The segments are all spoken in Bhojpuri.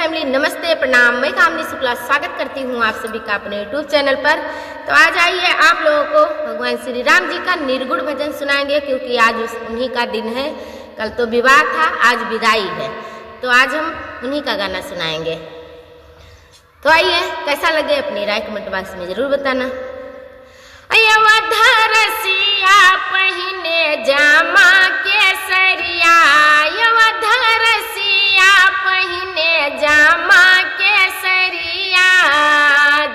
फैमिली, नमस्ते, प्रणाम। मैं कामनी शुक्ला स्वागत करती हूँ आप सभी का अपने यूट्यूब चैनल पर। तो आज आइए आप लोगों को भगवान श्री राम जी का निर्गुण भजन सुनाएंगे, क्योंकि आज उन्हीं का दिन है। कल तो विवाह था, आज विदाई है, तो आज हम उन्हीं का गाना सुनाएंगे। तो आइए, कैसा लगे अपनी राय कमेंट बॉक्स में जरूर बताना। रसिया पहिने जामा केसरिया, रसिया पहिने जामा केसरिया,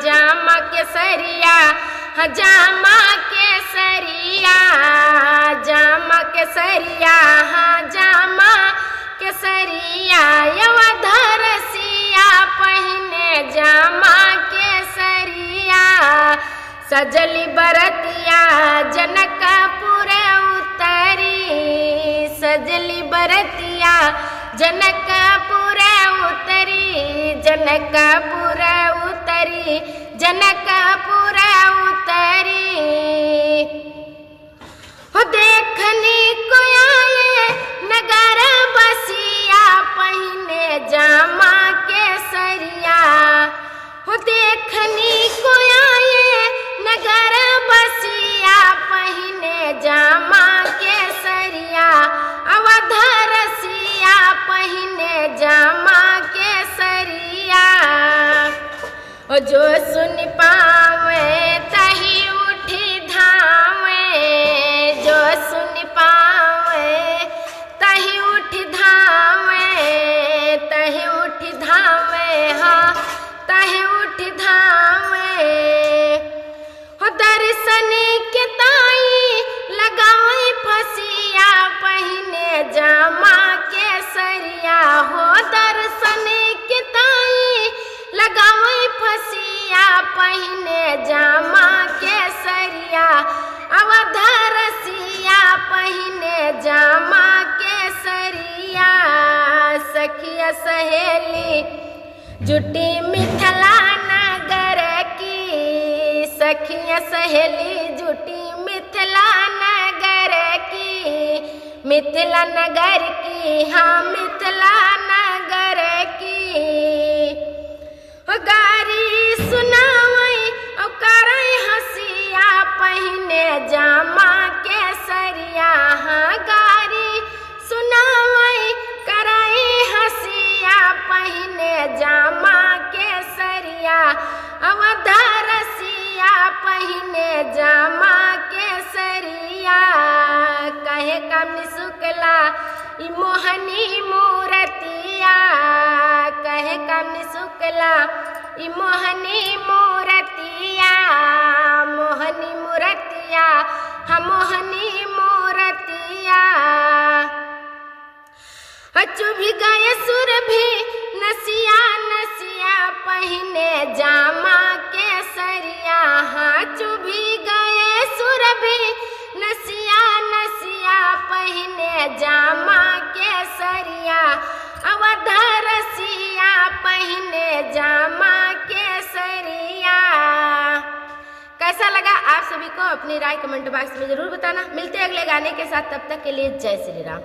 जामा केसरिया, जामा केसरिया, जामा केसरिया, जामा केसरिया, रसिया पहिने जामा केसरिया। सजली बरतिया जनकपुर उतरी, सजली बरतिया जनकपुर उतरी, जनकपुर उतरी, जनकपुर उतरी। हो देखनी को आए नगर बसिया पहिने जामा केसरिया, हो देखनी को आए नगर बसिया पहिने जामा केसरिया, अवध रसिया पहिने जामा केसरिया। जो सुन पावे तही उठी धावे, जो सुन पावे तही उठी धावे, तही उठी धावे, हाँ तही उठी धावे। दर्शन के ताई लगाए फसिया पहिने जामा केसरिया, हो दर्शन के ताई लगाए फसिया पहिने जामा केसरिया, अवध रसिया पहिने जामा केसरिया। सखिया सहेली जुटी मिथिला नगर की, सखिया सहेली जुटी मिथिला नगर की, मिथिला नगर की, हाँ मिथिला नगर की। गारी सुनावई और करई हसिया पहिने जामा केसरिया, हाँ गारी सुनावई करई हसिया पहिने जामा केसरिया, अवध रसिया पहिने जामा केसरिया। कहे कमनी शुक्ला ई मोहनी मूरतिया, कहे कमनी शुक्ला ई मोहनी मूरतिया, मोहनी मूरतिया, हम मोहनी मूरतिया। चुभी गए सुर भी नसिया, नसिया पहिने जामा केसरिया, हाँ चुभी गए सुर भी नसिया, नसिया पहिने जामा केसरिया, अवध रसिया पहिने जामा केसरिया। कैसा लगा आप सभी को अपनी राय कमेंट बॉक्स में जरूर बताना। मिलते हैं अगले गाने के साथ, तब तक के लिए जय श्री राम।